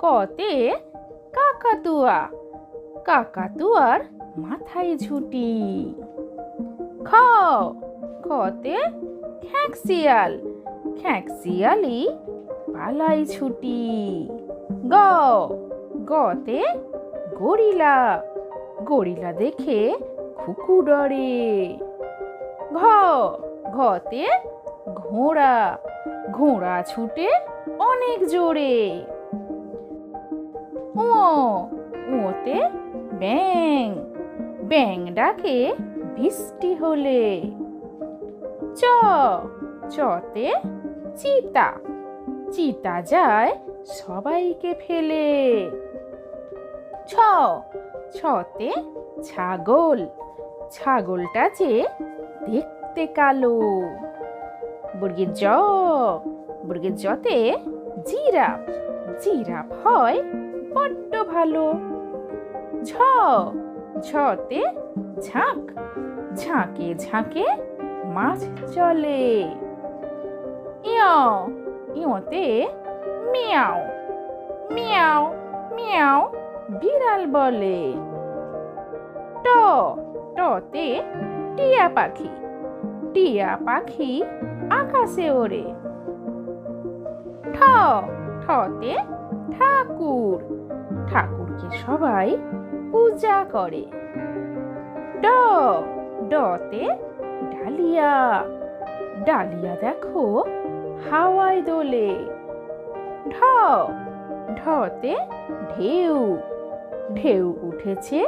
কতে কাকাতুয়া, কাকাতুয়ার মাথায় ঝুঁটি। খ খতে খ্যাঁকশিয়াল, খ্যাঁকশিয়ালি পালাই ছুটি। গ গতে গরিলা, গরিলা দেখে খুকু ডরে। ঘ ঘতে ঘোড়া, ঘোড়া ছুটে অনেক জোরে। ও ওতে ব্যাঙ, ব্যাঙ ডাকে বৃষ্টি হলে। চ চতে চিতা, চিতা যায় সবাইকে ফেলে। ছ ছতে ছাগল, ছাগলটা যে দেখতে কালো। বর্গের জ, বর্গের জতে জিরাফ, জিরাফ হয় বড্ড ভালো। ঝ ঝতে ঝাঁক, ঝাঁকে ঝাঁকে মাছ চলে। ইয় ইয়তে মিয়াও, মিয়াও মিয়াও বিড়াল বলে। ট টতে টিয়া পাখি, টিয়া পাখি আকাশে ওড়ে। ঠ ঠতে ঠাকুর, ঠাকুরকে সবাই পূজা করে। ড ডতে ডালিয়া, ডালিয়া দেখো হাওয়ায় দোলে। ঢ ঢতে ঢেউ, ঢেউ উঠেছে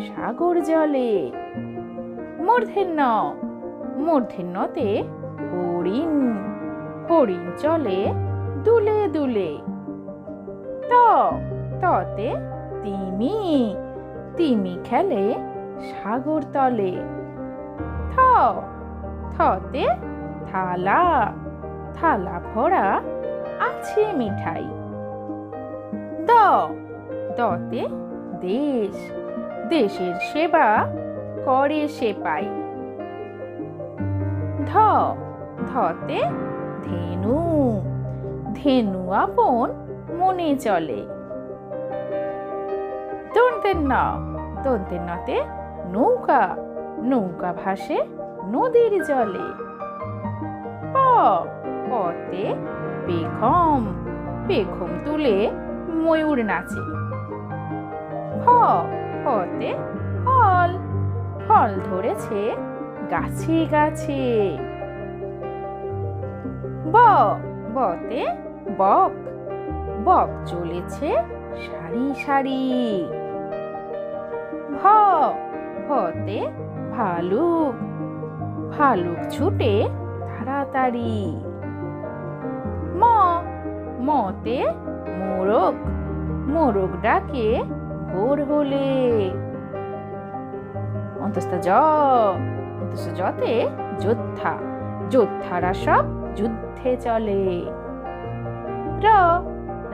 সাগর জলে। মূর্ধন্য, মূর্ধন্যতে হরিণ, হরিণ চলে দুলে দুলে। ত ততে তিমি, তিমি খেলে সাগর তলে। থ থতে থালা, থালা ভরা আছে মিঠাই। দ দতে দেশ, দেশের সেবা করে সেপাই। ধ ধতে ধেনু, ধেনু আপন মনে চলে। দন্তেন্ন, দন্তেন্নতে নৌকা, নৌকা ভাসে নদীর জলে। প পতে পেখম, পেখম তুলে ময়ূর নাচে। ফ ফতে ফল, ফল ধরেছে গাছে গাছে। ব বতে বক, বক চলেছে সারি সারি। ভ ভতে ভালুক, ভালুক ছুটে তাড়াতাড়ি। ম মতে মোরগ, মোরগ ডাকে ভোর হলে। অন্তস্থ জ, অন্তস্থ জতে যোদ্ধা, যোদ্ধারা সব যুদ্ধে চলে। র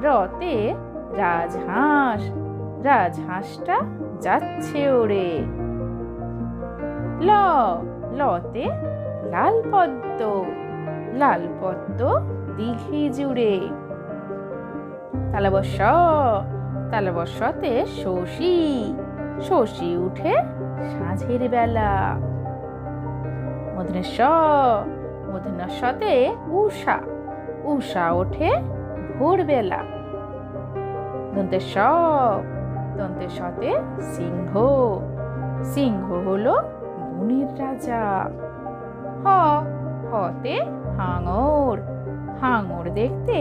রতে রাজহাঁস, রাজহাঁসটা যাচ্ছে ওরে। ল লতে লাল পদ্ম, লাল পদ্ম দিঘি জুড়ে। তালবস্য, তালবস্যতে শশী, শশী উঠে সাঁঝের বেলা। মূর্ধন্য, মূর্ধন্যতে উষা, উষা ওঠে ভোরবেলা। দন্তেশ, দন্তেশতে সিংহ, সিংহ হলো বনের রাজা। হ হতে হাঙর, হাঙর দেখতে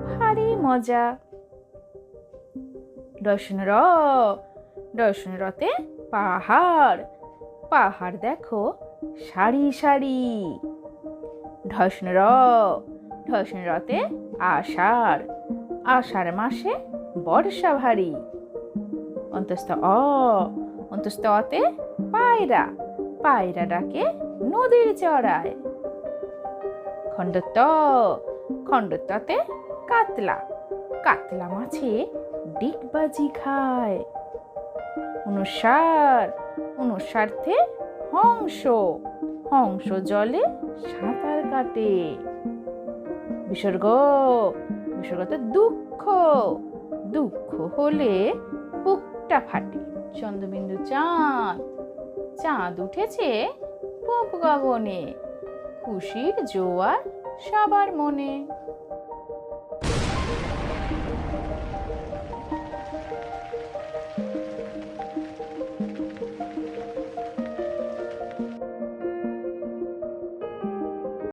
ভারী মজা। দর্শন র, দর্শন রতে পাহাড়, পাহাড় দেখো সারি সারি। ঢসন র, ঢসন রতে আষাঢ়, আষাঢ় মাসে বর্ষা ভারী। অন্তস্থ অ, অন্তস্থ অতে পায়রা, পায়রা ডাকে নদীর চড়ায়। খণ্ডত, খণ্ডততে কাতলা, কাতলা মাছে ডিগবাজি খায়। অনুসার, অনুসার্থে হংস, হংস জলে সাঁতার কাটে। বিসর্গ, কত দুঃখ। দুঃখ হলে বুকটা ফাটে। চন্দ্রবিন্দু চাঁদ। চাঁদ উঠেছে পূব গগনে। খুশির জোয়ার সবার মনে।